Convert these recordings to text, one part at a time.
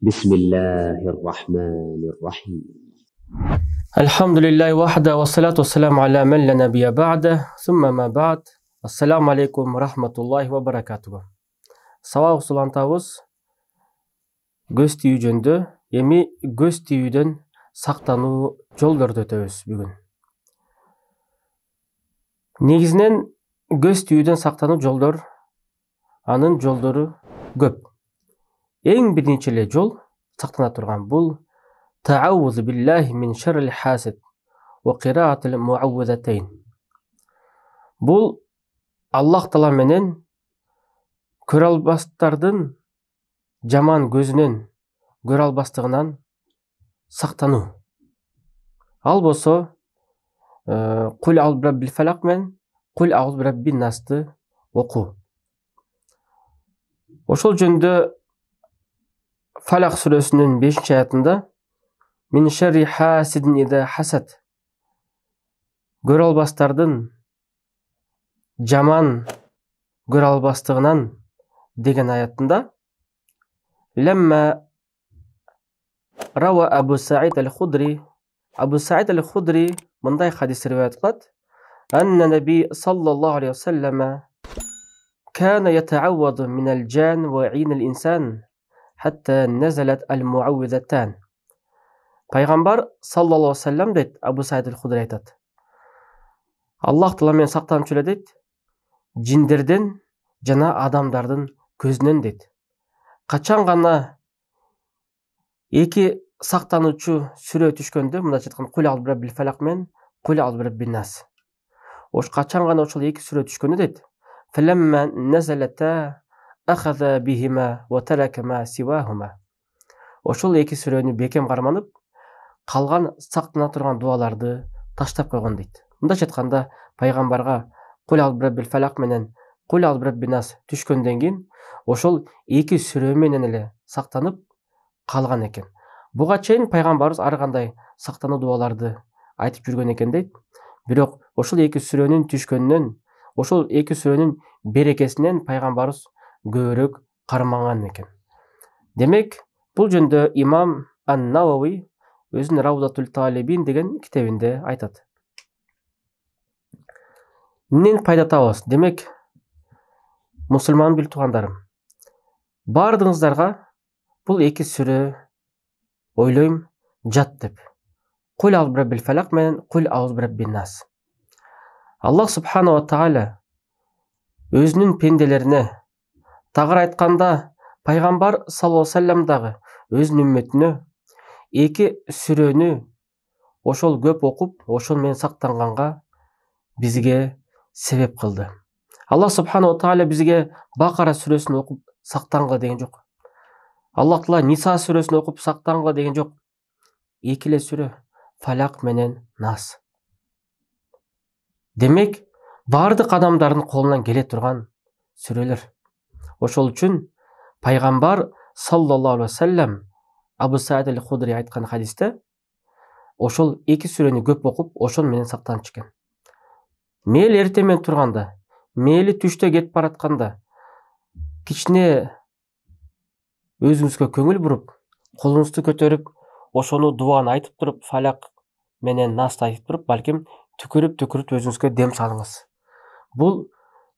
بسم الله الرحمن الرحيم. الحمد لله وحده والصلاة والسلام على من لا نبي بعده ثم ما بعد. Ассаламу алейкум рахматуллахи ва баракатугу. Сабак сулантабыз көз тию жөнүндө, эми көз тиюдөн сактануу жолдорду өтөбүз бүгүн. Негизинен көз тиюдөн сактануу жолдор, анын жолдору көп. Эң биринчи эле жол сактана турган бул таауз биллахи мин шаррил хасид ва кираатил муаувизатейн. Бул Аллах Таала менен көрө албастардын жаман көзүнөн, көрө албастыгынан сактануу. Ал болсо кул ауз бираббил фалак менен кул ауз бираббин насты окуу. Ошол жөнүндө Фалак сүрөсүнүн 5-аятында мин шарри хасидин ида хасад, көрө албастардын жаман көрө албастыгынан деген аятында лемма рава Абу Саид аль-Худри мындай хадис риваят кылат: анна наби саллаллаху алейхи ва саллама кана ятаавваду минал жан ва инил инсан хатта назалат аль-муаувизатан. Пайгамбар саллаллаху алейхи ва саллям дейт, Абу Саид аль-Худри айтат: Аллах Таала менен сактанып жүрө дейт, жиндерден жана адамдардын көзүнөн дейт. Качан гана эки сактануучу сүрө түшкөндө, мындайча айтканда кул ауз бираббил фалак менен кул ауз бираббин нас. Качан гана ошол эки сүрө түшкөндө дейт, фалемма назалата ахаза бихима ва тарака ма сивахума. Ошол эки сүрөнү бекем карманып, калган сактана турган дуаларды таштап койгон дейт. Мындайча айтканда, пайгамбарга кул ауз бираббил фалак менен кул ауз бираббин нас түшкөндөн кийин ошол эки сүрө менен эле сактанып калган экен. Буга чейин пайгамбарыбыз ар кандай сактануу дуаларды айтып жүргөн экен дейт. Бирок ошол эки сүрөнүн түшкөнүнөн, ошол эки сүрөнүн берекесинен пайгамбарыбыз көбүрөөк карманган экен. Демек, бул жөнүндө имам Ан-Навави өзүнүн Раудатул Талибин деген китебинде айтат. Эмнени пайда табабыз? Демек, мусулман бил туугандарым, бардыгыңыздарга бул эки сүрө ойлойм жат деп. Кул ауз бираббил фалак менен кул ауз бираббин нас. Аллах субханаху ва тааля өзүнүн пенделерине тагыр айтканда, пайгамбар саллаллаху алейхи ва саллям дагы өзүнүн үммөтүнө эки сүрөнү ошол көп окуп, ошол менен сактанганга бизге себеп кылды. Аллах субханаху ва тааля бизге Бакара сүрөсүн окуп сактангыла деген жок. Аллах Таала Ниса сүрөсүн окуп сактангыла деген жок. Эки эле сүрө, Фалак менен Нас. Демек, бардык адамдардын колунан келе турган сүрөлөр. Ошол үчүн пайгамбар саллаллаху алейхи ва саллям Абу Саид аль-Худри айткан хадисте ошол эки сүрөнү көп окуп, ошол менен сактанып чыккан. Мейли эртең менен турганда, мейли түштө кетип баратканда, кичине өзүңүзгө көңүл буруп, колуңузду көтөрүп, ошону дуаны айтып туруп, Фалак менен Насты айтып туруп, балким түкүрүп өзүңүзгө дем салыңыз. Бул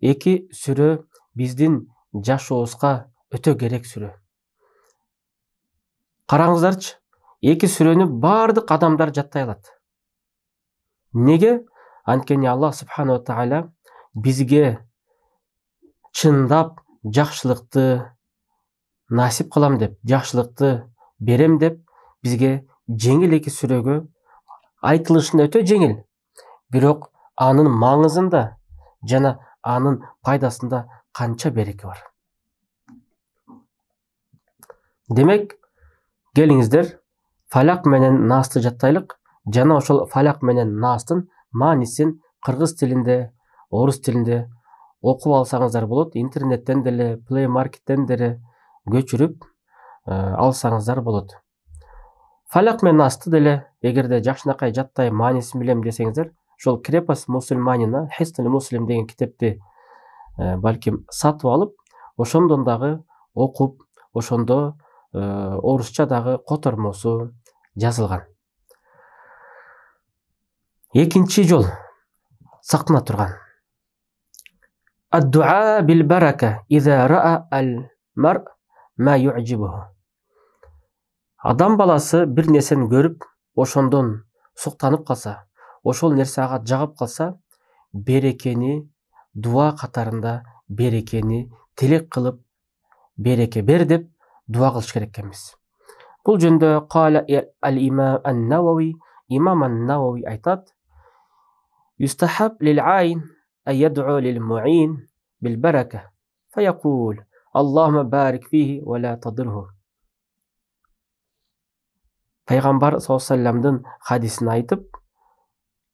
эки сүрө биздин жашообузга өтө керек сүрө. Караңыздарчы, эки сүрөнү бардык адамдар жаттай алат. Неге? Анткени Аллах субханаху ва тааля бизге чындап жакшылыкты насип кылам деп, жакшылыкты берем деп, бизге жеңил эки сүрөгө айтылышында өтө жеңил. Бирок анын маңызында жана анын пайдасында канча береке бар. Демек, келиңиздер Фалак менен Насты жаттайлык, жана ошол Фалак менен Настын маанисин кыргыз тилинде, орус тилинде окуп алсаңыздар болот. Интернеттен деле, Play Markеттен деле көчүрүп алсаңыздар болот. Фалак менен Насты деле эгерде жакшынакай жаттай маанисин билем десеңиздер, ошол Крепость мусульманина, Хиснул муслим деген китепти балким сатып алып, ошондон дагы окуп, ошондо орусча дагы котормосу жазылган. Экинчи жол сактана турган. Ад-дуа бил барака иза ра'a ал-мар ма ю'джибуху. Адам баласы бир нерсени көрүп, ошондон суктанып калса, ошол нерсе ага жагып калса, берекени дуа катарында берекени тилек кылып, береке бер деп дуа кылыш керек экенбиз. Бул жөнүндө кала ал-имам ан-Навави, имам ан-Навави айтат: "Юстахаб лил-айн ан yad'u lil-mu'in bil-baraka, fa yaqul: Allahumma barik fihi wa la tadirhu." Пайгамбар саллаллаху алейхи вассаламдын хадисин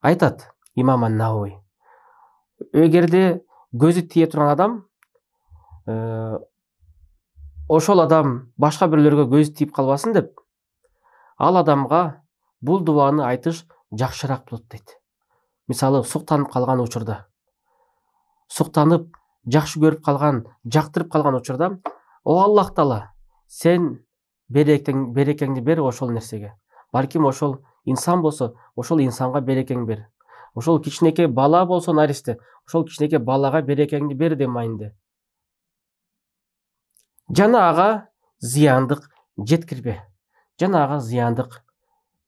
айтат имам ан-Навави: эгерде көзү тие турган адам, ошол адам башка бирлерге көзү тийип калбасын деп, ал адамга бул дуаны айтыш жакшыраак болот дейт. Мисалы, суктанып калган учурда, суктанып, жакшы көрүп калган, жактырып калган учурда, о Аллах Таала, сен берекеңди бер ошол нерсеге. Балким ошол инсан болсо, ошол инсанга берекең бер. Ошол кичинекей бала болсо наристе, ошол кичинекей балага берекеңди бер деп майынды. Жана ага зыяндык жеткирбе, жана ага зыяндык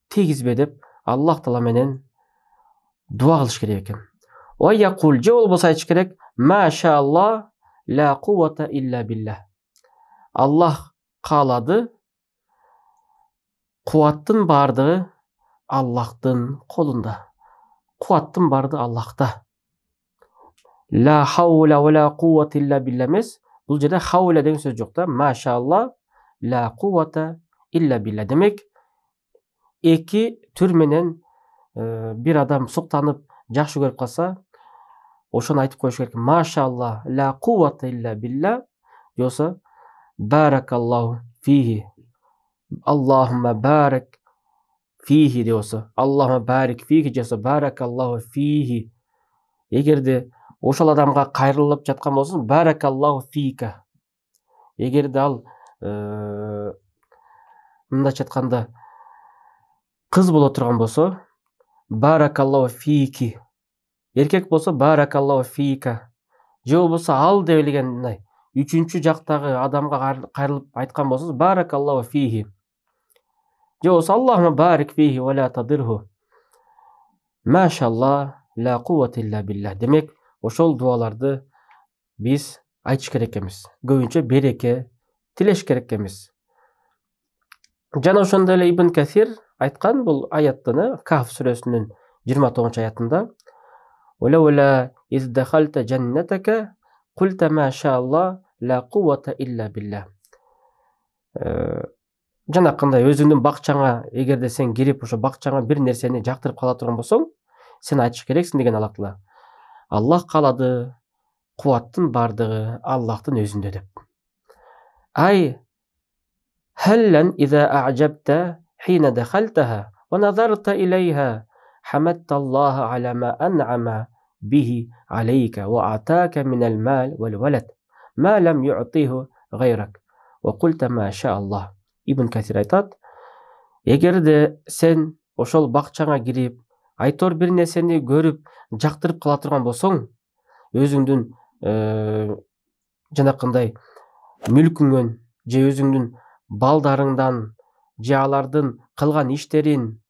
тийгизбе деп Аллах Таала менен дуа кылыш керек экен. Ва якул, же болбосо айтыш керек: Маша Аллах ла куввата илля биллах. Аллах каалады, кубаттын бардыгы Аллахтын колунда. Кубаттын бардыгы Аллахта. Ла хаула ва ла куввата илля билля эмес. Бул жерде хаула деген сөз жок да. Маша Аллах ла куввата илля билля. Демек, эки түр менен бир адам суктанып, жакшы көрүп калса, ошону айтып коюш керек. Маша Аллах ла куввата илля билля, жосо баракаллаху фихи. Аллахумма барак фихи десе, Аллахумма барик фихи жосо баракаллаху фихи. Эгерде ошол адамга кайрылып жаткан болсо, баракаллаху фика. Эгерде ал мындайча айтканда кыз боло турган болсо, баракаллаху фики. Эркек болсо баракаллаху фика. Же болбосо ал деп элеген үчүнчү жактагы адамга кайрылып айткан болсоңуз, баракаллаху фихи. Же болбосо Аллахумма барик фихи ва ла тадирху. Машаллах ла куввата илля билля. Демек, ошол дуаларды биз айтыш керек экенбиз. Көбүнчө береке тилеш керек экенбиз. Жана ошондой эле Ибн Касир айткан бул аяттын, Каф сүрөсүнүн 29-аятында: "Вала из дахалта джаннатака култа ма шааллах ла куввата илля билля." Жанакындай өзүңдүн бакчаңа, эгерде сен кирип ошо бакчаңа бир нерсени жактырып кала турган болсоң, сен айтыш керексиң деген Аллах Таала. Аллах каалады, кубаттын бардыгы Аллахтын өзүндө деп. Ай халлан иза а'жабта хина дахалтаха ва назарта илейха хамадта Аллаха ала ма ан'ама бихи алейка ва атака минал мал вал валад ма лам ю'тиху гайрак ва култа ма ша Аллах. Ибн Касир айтат: эгерде сен ошол бакчаңа кирип, айтор бир нерсени көрүп, жактырып кала турган болсоң, өзүңдүн жанакындай мүлкүңөн же өзүңдүн балдарыңдан же алардын кылган иштерин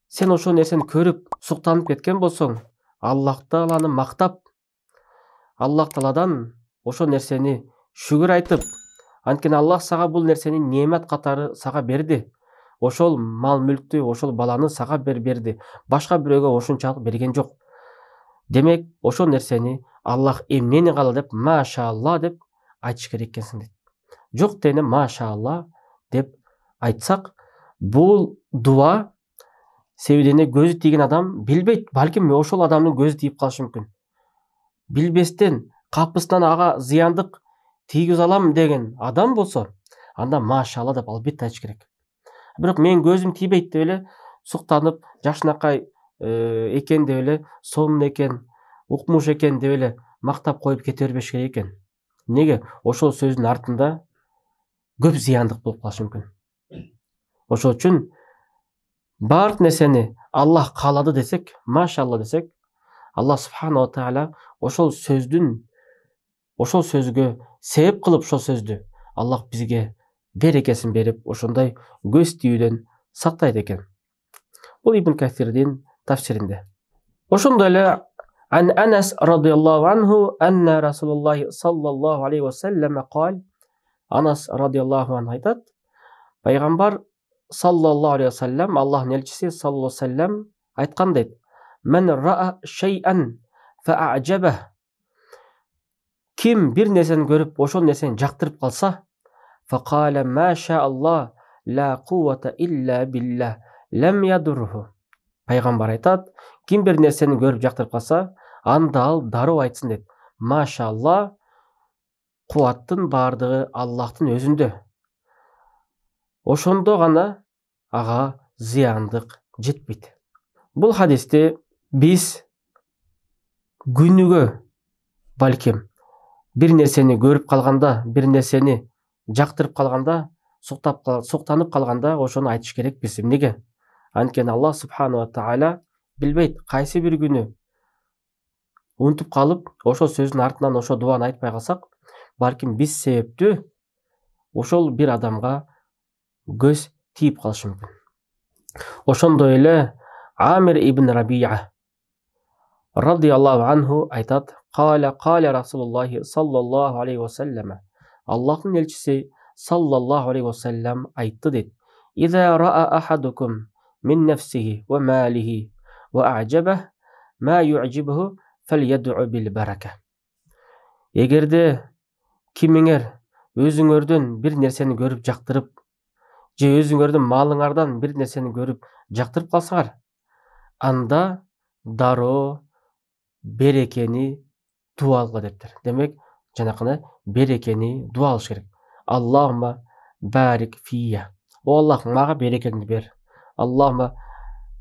сен ошол нерсени көрүп суктанып кеткен болсоң, Аллах Тааланы мактап, Аллах Тааладан ошол нерсени шүгүр айтып, анткени Аллах сага бул нерсени немат катары сага берди. Ошол мал мүлктү, ошол баланы сага берди. Башка бирөөгө ошончалык берген жок. Демек, ошол нерсени Аллах эмнени каала деп машаалла деп айтыш керек экенсиң дейт. Жок дегенде машаалла деп айтсак, бул дуа себебине көзү тийген адам билбейт, балким ошол адамдын көзү тийип калышы мүмкүн. Билбестен капысынан ага зыяндык тийгиз алам деген адам болсо, анда машаалла деп албетте айтыш керек. Бирок мен көзүм тийбейт деп эле суктанып, жакшынакай экен деп эле, сонун экен, укмуш экен деп эле мактап коюп кете бербеш керек экен. Неге? Ошол сөздүн артында көп зияндык болуп калышы мүмкүн. Ошол үчүн бардык нерсени Аллах каалады десек, машалла десек, Аллах субхана ва тааля ошол сөздүгө себеп кылып ошол сөздү Аллах бизге берекесин берип, ошондой көз тийүүдөн сактайт экен. Бул Ибн Касирдин тафсиринде. Ошондой эле عن أنس رضي الله عنه أن رسول الله صلى الله عليه وسلم قال Анас радиаллаху анху айтат, пайгамбар саллаллаху алейхи вассалам, Аллахтын элчиси саллаллаху алейхи вассалам айткан дейт: "Мен ра'a шей'ан фa'ажабах." Ким бир нерсени көрүп, ошол нерсени жактырып калса, фaqala ма ша'аллах ла куввата илля билlah лам ядурху. Пайгамбар айтат, ким бир нерсени көрүп жактырып калса, анда ал дароо айтсын дейт: "Машалла, кубаттын бардыгы Аллахтын өзүндө." Ошондо гана ага зыяндык жетпейт. Бул хадисти биз күнүгө балким бир нерсени көрүп калганда, бир нерсени жактырып калганда, суктанып калганда ошону айтыш керекпиз. Эмнеге? Анткени Аллах субхана ва тааля билбейт, кайсы бир күнү унутуп калып, ошол сөздүн артынан ошол дуаны айтпай калсак, балким биз себептүү ошол бир адамга көз тийип калышы мүмкүн. Ошондой эле Амир ибн Рабия радиаллаху анху айтат: "Каля Расулуллахи саллаллаху алейхи вассалам." Аллахтын элчиси саллаллаху алейхи вассалам айтты дейт: "Иза ра'a ахадукум мин нафсихи ва малихи ва а'жабах ма ю'жибуху фальяд'у бил барака." Эгерде кимиңер өзүңөрдөн бир нерсени көрүп жактырып, же өзүңөрдүн малыңардан бир нерсени көрүп жактырып калсаңар, анда дароо берекени дуа алгыла дептир. Демек, жанакына берекени дуа алыш керек. Аллахума барик фия. О Аллах, мага берекеңди бер. Аллахума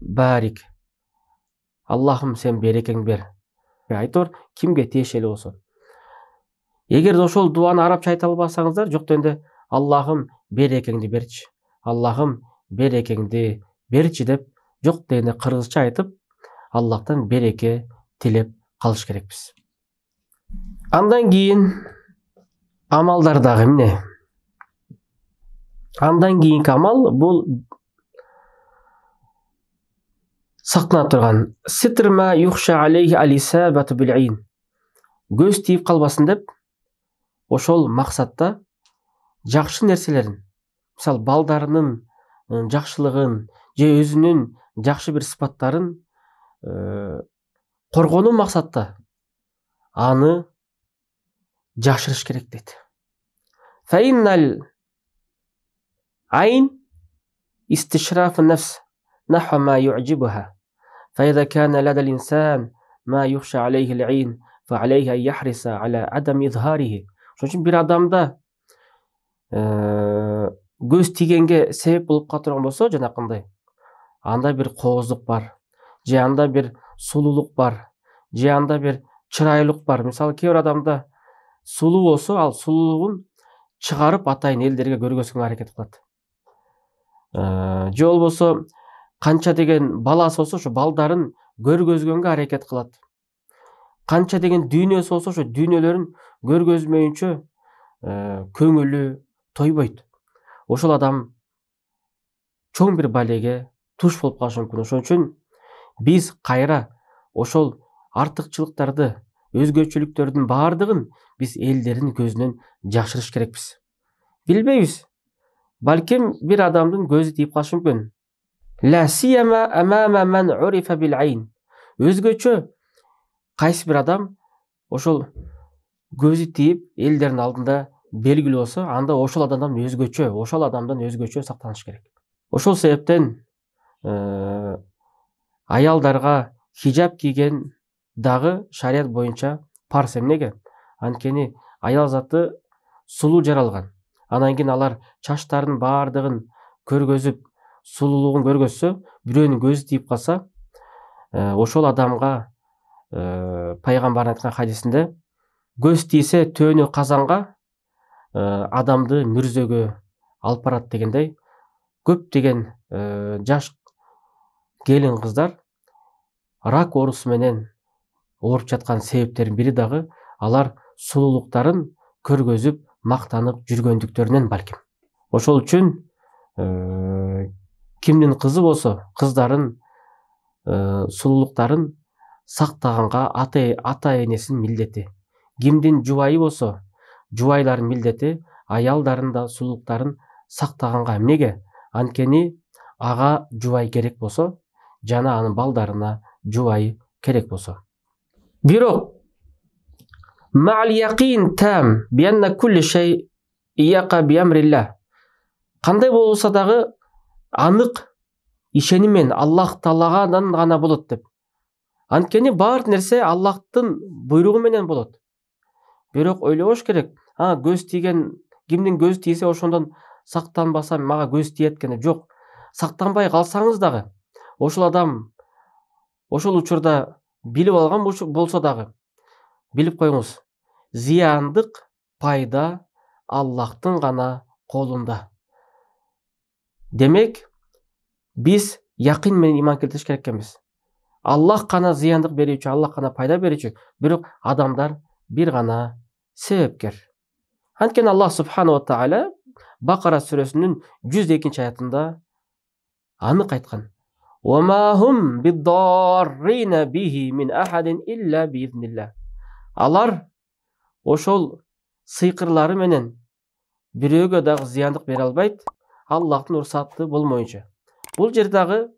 барик. Аллахым, сен берекеңди бер. Айтор кимге тиешелүү болсо. Эгерде ошол дуаны арабча айта албасаңыздар, жок дегенде Аллахым берекеңди берчи. Аллахым берекеңди берчи деп жок дегенде кыргызча айтып, Аллахтан береке тилеп калыш керекпиз. Андан кийин амалдар дагы эмне? Андан кийинки амал бул сактана турган ситрма юхша алейхи алисабату бил'ин. Көз тийип калбасын деп, ошол максатта жакшы нерселерин, мисалы балдарынын жакшылыгын же өзүнүн жакшы бир сыпаттарын коргонуу максатта аны жашырыш керек дейт. Фаиннал айн истишраф нефс нахва ма ю'жибуха. فإذا كان لدى الإنسان ما يخشى عليه العين فعليه أن يحرص على عدم إظهاره. Ошон бир адамда көз тийгенге себеп болуп калган болсо, жанакындай анда бир кооздук бар, же анда бир сулуулук бар, же анда бир чырайлык бар. Мисалы, кээ бир адамда сулуу болсо, ал сулуулугун чыгарып атайын элдерге көргөзгөнгө аракет кылат. Же болбосо канча деген баласы болсо, ошо балдарын көргөзгөнгө аракет кылат. Канча деген дүйнөсү болсо, ошо дүйнөлөрүн көргөзмөйүнчө көңүлү тойбойт. Ошол адам чоң бир балеге туш болуп калышы мүмкүн. Ошон үчүн биз кайра ошол артыкчылыктарды, өзгөчөлүктөрдүн бардыгын биз элдердин көзүнөн жашырыш керекпиз. Билбейбиз, балким бир адамдын көзү тийип калышы мүмкүн. Ла сияма амама ман урифа бил айн. Өзгөчө кайсы бир адам ошол көзү тийип элдердин алдында белгилүү болсо, анда ошол адамдан өзгөчө сактаныш керек. Ошол себептен аялдарга хижаб кийген дагы шарият боюнча парз. Эмнеге? Анткени аял заты сулуу жаралган. Анан кийин алар чачтардын бардыгын көргөзүп, сулуулугун көргөзсө, бирөөнүн көзү тийип калса, ошол адамга пайгамбардын айткан хадисинде көз тийсе төөнү казанга, адамды мүрзөгө, алып барат дегендей, көптөгөн жаш келин кыздар рак оорусу менен ооруп жаткан себептердин бири дагы алар сулуулуктарын көргөзүп мактанып жүргөндүктөрүнөн балким. Ошол үчүн кимдин кызы болсо кыздарын сулуулуктарын сактаганга ата энесинин милдети. Кимдин жубайы болсо жубайлардын милдети аялдарын да сулуулуктарын сактаганга. Эмнеге? Анткени ага жубай керек болсо жана анын балдарына жубай керек болсо. Бирок мa'al yaqin tam bi anna kulli shay yaqa bi amrillah. Кандай болсо дагы анык ишеним менен Аллах Таалагадан гана болот деп. Анткени бар нерсе Аллахтын буйругу менен болот. Бирок ойлобош керек. Көз тийген, кимдин көз тийсе ошондон сактанбасам мага көз тиет экен. Жок. Сактанбай калсаңыз дагы ошол адам ошол учурда билип алган болсо дагы билип коюңуз. Зыяндык пайда Аллахтын гана колунда. Демек, биз якын менен иман келтириш керек экенбиз. Аллах гана зыяндык берүүчү, Аллах гана пайда берүүчү, бирок адамдар бир гана себепкер. Анткени Аллах субхана ва тааля Бакара сүрөсүнүн 102-аятында анык айткан: "Ва ма хум биддаррина бихи мин ахадин илля биизнилlah." Алар ошол сыйкырлары менен бирөөгө дагы зыяндык бере албайт, Аллахтын уруксаты болмоюнча. Бул жердагы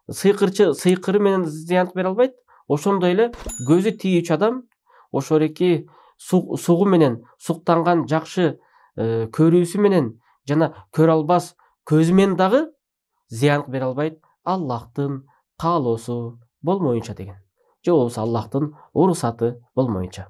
сыйкыры менен зыяндык бере албайт, ошондой эле көзү тийүүчү адам ошореки сугу менен, суктанган жакшы көрүүсү менен жана көрө албас көзү менен дагы зыяндык бере албайт, Аллахтын каалоосу болмоюнча деген. Же болбосо Аллахтын уруксаты болмоюнча.